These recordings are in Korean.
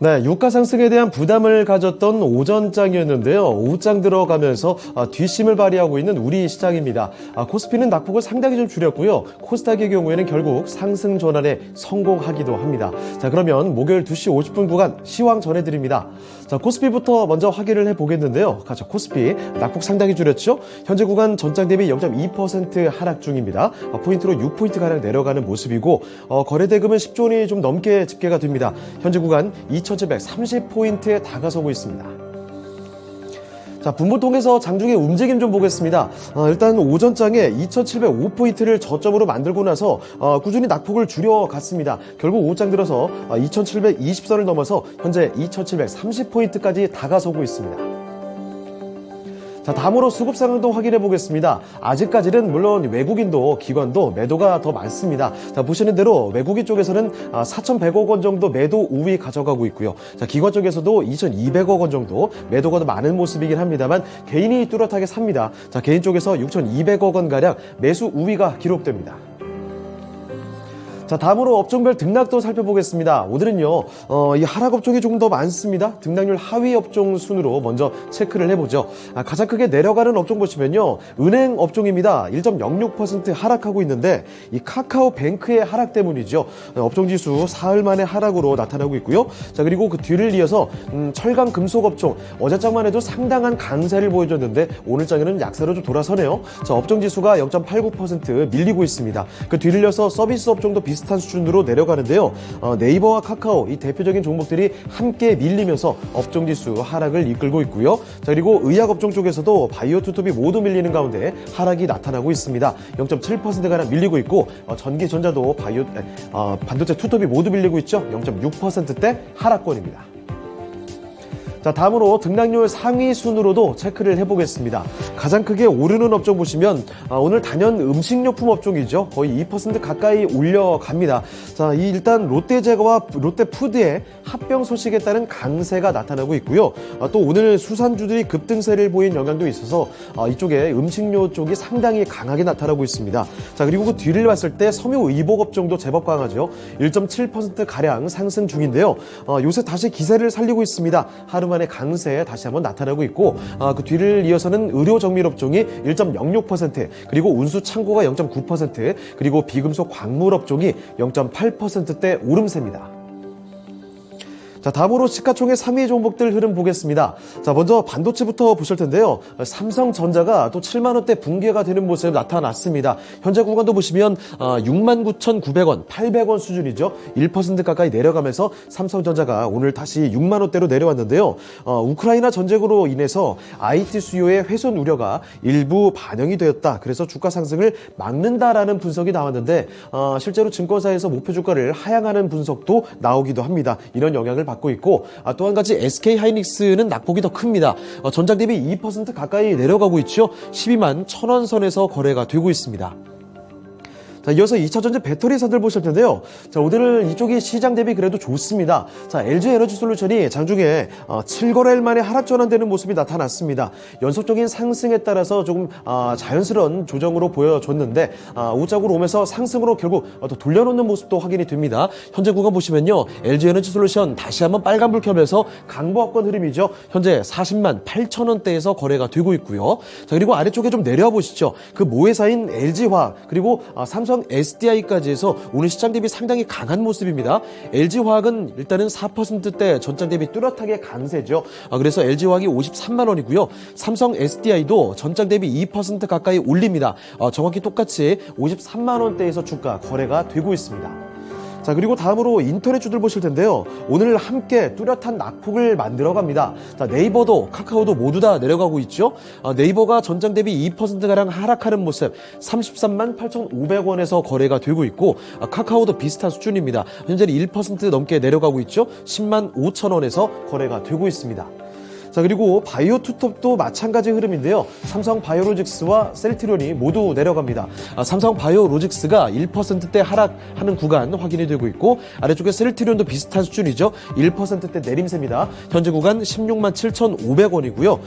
네, 유가 상승에 대한 부담을 가졌던 오전장이었는데요. 오후장 들어가면서 뒷심을 발휘하고 있는 우리 시장입니다. 코스피는 낙폭을 상당히 좀 줄였고요. 코스닥의 경우에는 결국 상승 전환에 성공하기도 합니다. 자, 그러면 목요일 2시 50분 구간 시황 전해드립니다. 자, 코스피부터 먼저 확인을 해보겠는데요. 자, 코스피 낙폭 상당히 줄였죠. 현재 구간 전장 대비 0.2% 하락 중입니다. 포인트로 6포인트가량 내려가는 모습이고 거래대금은 10조 원이 좀 넘게 집계가 됩니다. 현재 구간 2,730포인트에 다가서고 있습니다. 자, 분보통해서 장중의 움직임 좀 보겠습니다. 일단 오전장에 2,705포인트를 저점으로 만들고 나서 꾸준히 낙폭을 줄여갔습니다. 결국 오후장 들어서 2,720선을 넘어서 현재 2,730포인트까지 다가서고 있습니다. 자, 다음으로 수급 상황도 확인해 보겠습니다. 아직까지는 물론 외국인도 기관도 매도가 더 많습니다. 자, 보시는 대로 외국인 쪽에서는 4,100억 원 정도 매도 우위 가져가고 있고요. 자, 기관 쪽에서도 2,200억 원 정도 매도가 더 많은 모습이긴 합니다만 개인이 뚜렷하게 삽니다. 자, 개인 쪽에서 6,200억 원 가량 매수 우위가 기록됩니다. 자, 다음으로 업종별 등락도 살펴보겠습니다. 오늘은요, 이 하락 업종이 조금 더 많습니다. 등락률 하위 업종 순으로 먼저 체크를 해보죠. 가장 크게 내려가는 업종 보시면요, 은행 업종입니다. 1.06% 하락하고 있는데 이 카카오뱅크의 하락 때문이죠. 업종 지수 사흘 만에 하락으로 나타나고 있고요. 자, 그리고 그 뒤를 이어서 철강 금속 업종 어제장만 해도 상당한 강세를 보여줬는데 오늘장에는 약세로 좀 돌아서네요. 자, 업종 지수가 0.89% 밀리고 있습니다. 그 뒤를 이어서 서비스 업종도 비슷한 수준으로 내려가는데요. 네이버와 카카오 이 대표적인 종목들이 함께 밀리면서 업종지수 하락을 이끌고 있고요. 자, 그리고 의약업종 쪽에서도 바이오 투톱이 모두 밀리는 가운데 하락이 나타나고 있습니다. 0.7%가량 밀리고 있고 전기전자도 반도체 투톱이 모두 밀리고 있죠. 0.6%대 하락권입니다. 자, 다음으로 등락률 상위 순으로도 체크를 해보겠습니다. 가장 크게 오르는 업종 보시면 오늘 단연 음식료품 업종이죠. 거의 2% 가까이 올려갑니다. 자, 일단 롯데제과와 롯데푸드의 합병 소식에 따른 강세가 나타나고 있고요. 또 오늘 수산주들이 급등세를 보인 영향도 있어서 이쪽에 음식료 쪽이 상당히 강하게 나타나고 있습니다. 자, 그리고 그 뒤를 봤을 때 섬유의복 업종도 제법 강하죠. 1.7%가량 상승 중인데요. 요새 다시 기세를 살리고 있습니다. 하루 만에 강세 다시 한번 나타나고 있고 그 뒤를 이어서는 의료정밀업종이 1.06% 그리고 운수창고가 0.9% 그리고 비금속 광물업종이 0.8%대 오름세입니다. 자, 다음으로 시가총액 3위 종목들 흐름 보겠습니다. 자, 먼저 반도체부터 보실 텐데요. 삼성전자가 또 7만 원대 붕괴가 되는 모습이 나타났습니다. 현재 구간도 보시면 69,900원, 800원 수준이죠. 1% 가까이 내려가면서 삼성전자가 오늘 다시 6만 원대로 내려왔는데요. 우크라이나 전쟁으로 인해서 IT 수요의 훼손 우려가 일부 반영이 되었다. 그래서 주가 상승을 막는다라는 분석이 나왔는데 실제로 증권사에서 목표 주가를 하향하는 분석도 나오기도 합니다. 이런 영향을 받고 있고 또 한 가지 SK하이닉스는 낙폭이 더 큽니다. 전장 대비 2% 가까이 내려가고 있죠. 12만 1,000원 선에서 거래가 되고 있습니다. 자, 이어서 2차전지 배터리사들 보실 텐데요. 자, 오늘은 이쪽이 시장 대비 그래도 좋습니다. 자, LG에너지솔루션이 장중에 7거래일 만에 하락 전환되는 모습이 나타났습니다. 연속적인 상승에 따라서 조금 자연스러운 조정으로 보여줬는데 오짝으로 오면서 상승으로 결국 또 돌려놓는 모습도 확인이 됩니다. 현재 구간 보시면요. LG에너지솔루션 다시 한번 빨간불 켜면서 강보합권 흐름이죠. 현재 40만 8천 원대에서 거래가 되고 있고요. 자, 그리고 아래쪽에 좀 내려와 보시죠. 그 모회사인 LG화학 그리고 삼성 SDI까지 해서 오늘 시장 대비 상당히 강한 모습입니다. LG화학은 일단은 4%대 전장 대비 뚜렷하게 강세죠. 그래서 LG화학이 53만 원이고요. 삼성 SDI도 전장 대비 2% 가까이 올립니다. 정확히 똑같이 53만 원대에서 주가 거래가 되고 있습니다. 자, 그리고 다음으로 인터넷주들 보실 텐데요. 오늘 함께 뚜렷한 낙폭을 만들어갑니다. 자, 네이버도 카카오도 모두 다 내려가고 있죠. 네이버가 전장 대비 2%가량 하락하는 모습 33만 8,500원에서 거래가 되고 있고 카카오도 비슷한 수준입니다. 현재는 1% 넘게 내려가고 있죠. 10만 5천 원에서 거래가 되고 있습니다. 자, 자, 그리고 바이오 투톱도 마찬가지 흐름인데요. 삼성 바이오로직스와 셀트리온이 모두 내려갑니다. 삼성 바이오로직스가 1%대 하락하는 구간 확인이 되고 있고, 아래쪽에 셀트리온도 비슷한 수준이죠. 1%대 내림세입니다. 현재 구간 16만 7,500원이고요.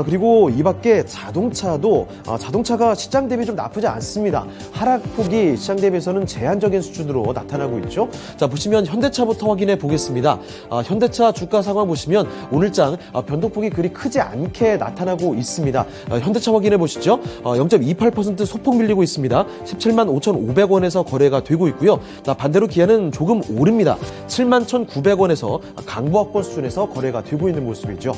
그리고 이 밖에 자동차가 시장 대비 좀 나쁘지 않습니다. 하락폭이 시장 대비해서는 제한적인 수준으로 나타나고 있죠. 자, 보시면 현대차부터 확인해 보겠습니다. 현대차 주가 상황 보시면 오늘장 변동폭이 그리 크지 않게 나타나고 있습니다. 현대차 확인해 보시죠. 0.28% 소폭 밀리고 있습니다. 17만 5,500원에서 거래가 되고 있고요. 자, 반대로 기아는 조금 오릅니다. 7만 1,900원에서 강보합권 수준에서 거래가 되고 있는 모습이죠.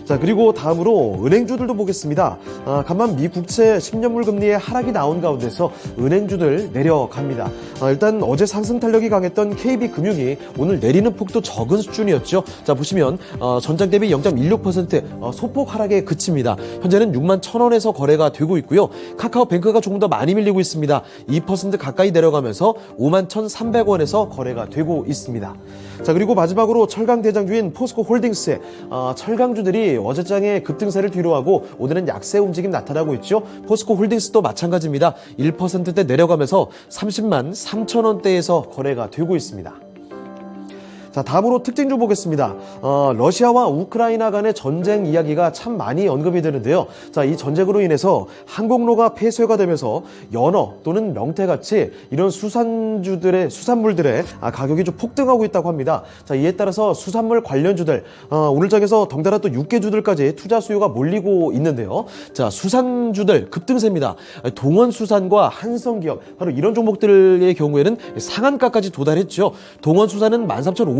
자, 그리고 다음으로 은행주들도 보겠습니다. 간만 미 국채 10년물 금리의 하락이 나온 가운데서 은행주들 내려갑니다. 일단 어제 상승 탄력이 강했던 KB금융이 오늘 내리는 폭도 적은 수준이었죠. 자, 보시면 전장 대비 0.16% 소폭 하락에 그칩니다. 현재는 6만 1,000원에서 거래가 되고 있고요. 카카오뱅크가 조금 더 많이 밀리고 있습니다. 2% 가까이 내려가면서 5만 1,300원에서 거래가 되고 있습니다. 자, 그리고 마지막으로 철강 대장주인 포스코홀딩스의 철강주들이 어제장의 급등세를 뒤로하고 오늘은 약세 움직임 나타나고 있죠. 포스코홀딩스도 마찬가지입니다. 1%대 내려가면서 30만 3천원대에서 거래가 되고 있습니다. 자, 다음으로 특징주 보겠습니다. 러시아와 우크라이나 간의 전쟁 이야기가 참 많이 언급이 되는데요. 자, 이 전쟁으로 인해서 항공로가 폐쇄가 되면서 연어 또는 명태같이 이런 수산물들의 가격이 좀 폭등하고 있다고 합니다. 자, 이에 따라서 수산물 관련주들, 오늘장에서 덩달아 또 육개주들까지 투자 수요가 몰리고 있는데요. 자, 수산주들 급등세입니다. 동원수산과 한성기업, 바로 이런 종목들의 경우에는 상한가까지 도달했죠. 동원수산은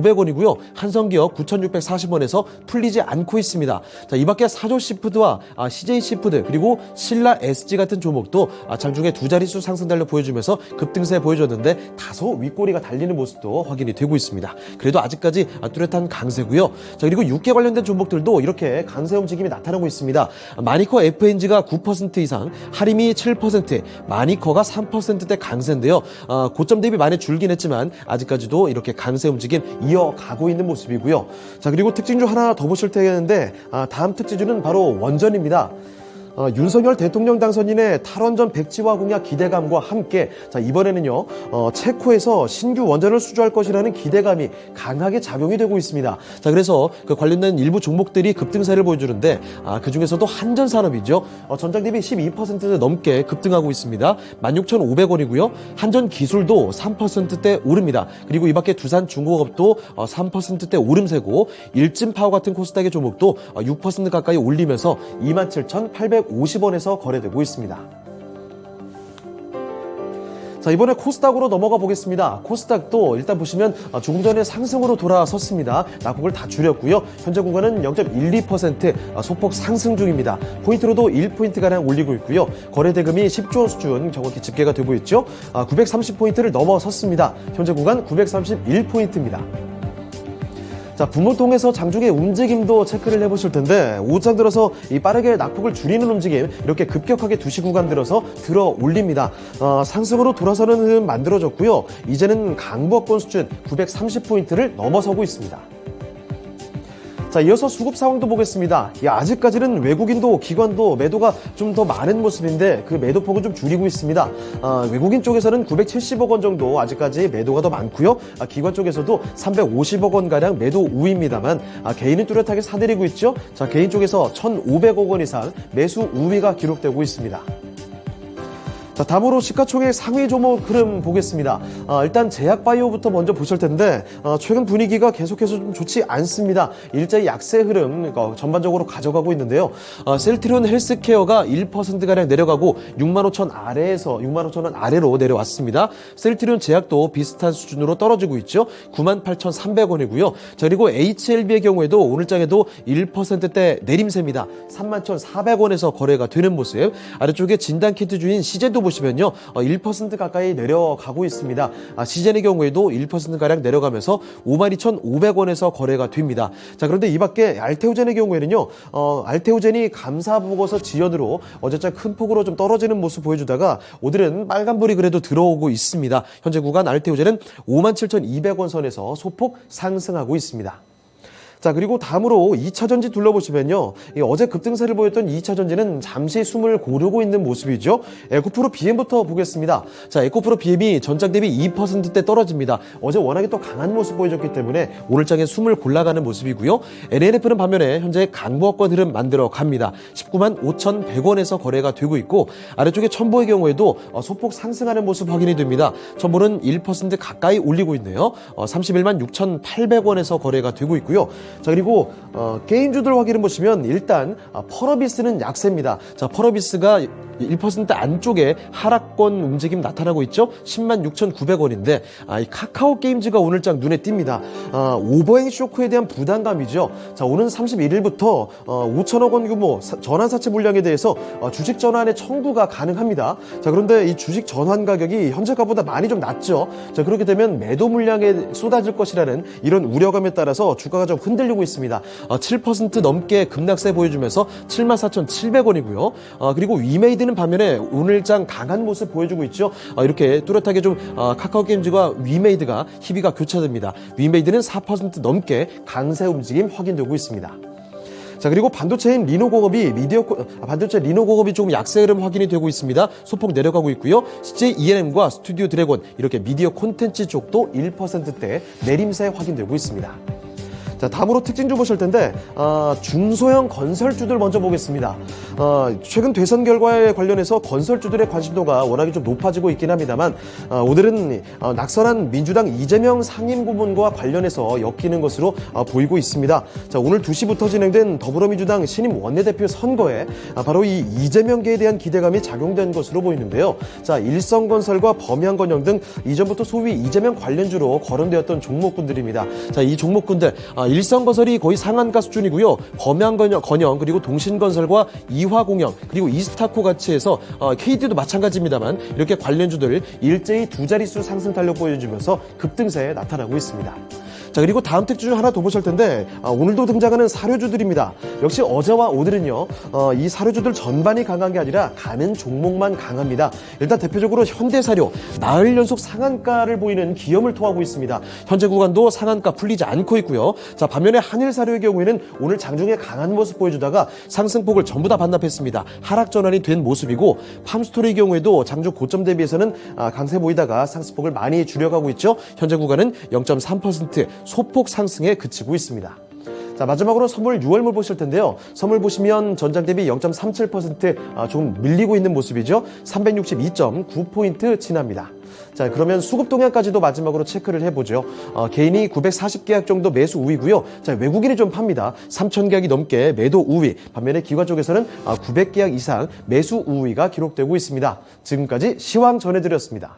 13,500원이고요. 한성기업 9,640원에서 풀리지 않고 있습니다. 자, 이 밖에 사조시푸드와 CJ시푸드 그리고 신라 SG 같은 종목도 장중에 두 자릿수 상승 달려 보여주면서 급등세 보여줬는데 다소 윗꼬리가 달리는 모습도 확인이 되고 있습니다. 그래도 아직까지 뚜렷한 강세고요. 자, 그리고 육계 관련된 종목들도 이렇게 강세 움직임이 나타나고 있습니다. 마니커 FNG가 9% 이상, 하림이 7%, 마니커가 3%대 강세인데요. 고점 대비 많이 줄긴 했지만 아직까지도 이렇게 강세 움직임 이어가고 있는 모습이고요. 자, 그리고 특징주 하나 더 보실 텐데 다음 특징주는 바로 원전입니다. 윤석열 대통령 당선인의 탈원전 백지화 공약 기대감과 함께 자, 이번에는요 체코에서 신규 원전을 수주할 것이라는 기대감이 강하게 작용이 되고 있습니다. 자, 그래서 그 관련된 일부 종목들이 급등세를 보여주는데 그 중에서도 한전산업이죠. 전장 대비 12% 넘게 급등하고 있습니다. 16,500원이고요. 한전기술도 3%대 오릅니다. 그리고 이 밖에 두산중공업도 3%대 오름세고 일진파워 같은 코스닥의 종목도 6% 가까이 올리면서 27,850원에서 거래되고 있습니다. 자, 이번에 코스닥으로 넘어가 보겠습니다. 코스닥도 일단 보시면 조금 전에 상승으로 돌아섰습니다. 낙폭을 다 줄였고요. 현재 구간은 0.12% 소폭 상승 중입니다. 포인트로도 1포인트가량 올리고 있고요. 거래대금이 10조 원 수준 정확히 집계가 되고 있죠. 930포인트를 넘어섰습니다. 현재 구간 931포인트입니다. 자, 분모통에서 장중의 움직임도 체크를 해보실 텐데 오장 들어서 이 빠르게 낙폭을 줄이는 움직임 이렇게 급격하게 2시 구간 들어서 들어 올립니다. 상승으로 돌아서는 흐름 만들어졌고요. 이제는 강보합권 수준 930포인트를 넘어서고 있습니다. 자, 이어서 수급 상황도 보겠습니다. 아직까지는 외국인도 기관도 매도가 좀 더 많은 모습인데 그 매도폭은 좀 줄이고 있습니다. 외국인 쪽에서는 970억 원 정도 아직까지 매도가 더 많고요. 기관 쪽에서도 350억 원가량 매도 우위입니다만 개인은 뚜렷하게 사들이고 있죠. 자, 개인 쪽에서 1,500억 원 이상 매수 우위가 기록되고 있습니다. 자, 다음으로 시가총액 상위 종목 흐름 보겠습니다. 일단 제약바이오부터 먼저 보실 텐데 최근 분위기가 계속해서 좀 좋지 않습니다. 일자리 약세 흐름 전반적으로 가져가고 있는데요. 셀트리온 헬스케어가 1%가량 내려가고 65,000원 아래로 내려왔습니다. 셀트리온 제약도 비슷한 수준으로 떨어지고 있죠. 98,300원이고요. 자, 그리고 HLB의 경우에도 오늘장에도 1%대 내림세입니다. 31,400원에서 거래가 되는 모습. 아래쪽에 진단키트주인 시제도 보시면요 1% 가까이 내려가고 있습니다. 시젠의 경우에도 1%가량 내려가면서 52,500원에서 거래가 됩니다. 자, 그런데 이 밖에 알테오젠의 경우에는요 알테오젠이 감사보고서 지연으로 어제장 큰 폭으로 좀 떨어지는 모습 보여주다가 오늘은 빨간불이 그래도 들어오고 있습니다. 현재 구간 알테오젠은 57,200원 선에서 소폭 상승하고 있습니다. 자, 그리고 다음으로 2차전지 둘러보시면요. 어제 급등세를 보였던 2차전지는 잠시 숨을 고르고 있는 모습이죠. 에코프로 BM부터 보겠습니다. 자, 에코프로 BM이 전장 대비 2%대 떨어집니다. 어제 워낙에 또 강한 모습 보여줬기 때문에 오늘장에 숨을 골라가는 모습이고요. LNF는 반면에 현재 강보합권 흐름 만들어 갑니다. 19만 5,100원에서 거래가 되고 있고 아래쪽에 첨보의 경우에도 소폭 상승하는 모습 확인이 됩니다. 첨보는 1% 가까이 올리고 있네요. 31만 6,800원에서 거래가 되고 있고요. 자, 그리고 게임주들 확인을 보시면 일단 펄어비스는 약세입니다. 자, 펄어비스가 1% 안쪽에 하락권 움직임 나타나고 있죠. 10만 6,900원인데 이 카카오 게임즈가 오늘장 눈에 띕니다. 오버행 쇼크에 대한 부담감이죠. 자, 오는 31일부터 5천억 원 규모 전환사채 물량에 대해서 주식 전환의 청구가 가능합니다. 자, 그런데 이 주식 전환 가격이 현재가보다 많이 좀 낮죠. 자, 그렇게 되면 매도 물량에 쏟아질 것이라는 이런 우려감에 따라서 주가가 좀 흔들리고 있습니다. 7% 넘게 급락세 보여주면서 74,700원이고요. 그리고 위메이드는 반면에 오늘장 강한 모습 보여주고 있죠. 이렇게 뚜렷하게 좀 카카오 게임즈와 위메이드가 희비가 교차됩니다. 위메이드는 4% 넘게 강세 움직임 확인되고 있습니다. 자, 그리고 반도체인 리노공업이 반도체 리노공업이 조금 약세 흐름 확인이 되고 있습니다. 소폭 내려가고 있고요. CJ ENM과 스튜디오 드래곤 이렇게 미디어 콘텐츠 쪽도 1%대 내림세 확인되고 있습니다. 자, 다음으로 특징 좀 보실 텐데 중소형 건설주들 먼저 보겠습니다. 최근 대선 결과에 관련해서 건설주들의 관심도가 워낙에 좀 높아지고 있긴 합니다만 오늘은 낙선한 민주당 이재명 상임고문과 관련해서 엮이는 것으로 보이고 있습니다. 자, 오늘 2시부터 진행된 더불어민주당 신임 원내대표 선거에 바로 이 이재명계에 대한 기대감이 작용된 것으로 보이는데요. 자, 일성건설과 범양건영 등 이전부터 소위 이재명 관련주로 거론되었던 종목군들입니다. 자, 이 종목군들 일성건설이 거의 상한가 수준이고요. 범양건영 그리고 동신건설과 이화공영 그리고 이스타코 같이 해서 KD도 마찬가지입니다만 이렇게 관련주들 일제히 두 자릿수 상승 탄력 보여주면서 급등세에 나타나고 있습니다. 자, 그리고 다음 특징 중 하나 더 보실 텐데 오늘도 등장하는 사료주들입니다. 역시 어제와 오늘은요 이 사료주들 전반이 강한 게 아니라 가는 종목만 강합니다. 일단 대표적으로 현대사료 나흘 연속 상한가를 보이는 기염을 토하고 있습니다. 현재 구간도 상한가 풀리지 않고 있고요. 자, 반면에 한일사료의 경우에는 오늘 장중에 강한 모습 보여주다가 상승폭을 전부 다 반납했습니다. 하락 전환이 된 모습이고 팜스토리의 경우에도 장중 고점 대비해서는 강세 보이다가 상승폭을 많이 줄여가고 있죠. 현재 구간은 0.3% 소폭 상승에 그치고 있습니다. 자, 마지막으로 선물 6월물 보실 텐데요. 선물 보시면 전장 대비 0.37% 좀 밀리고 있는 모습이죠. 362.9포인트 지납니다. 자, 그러면 수급 동향까지도 마지막으로 체크를 해보죠. 개인이 940계약 정도 매수 우위고요. 자, 외국인이 좀 팝니다. 3,000계약이 넘게 매도 우위. 반면에 기관 쪽에서는 900계약 이상 매수 우위가 기록되고 있습니다. 지금까지 시황 전해드렸습니다.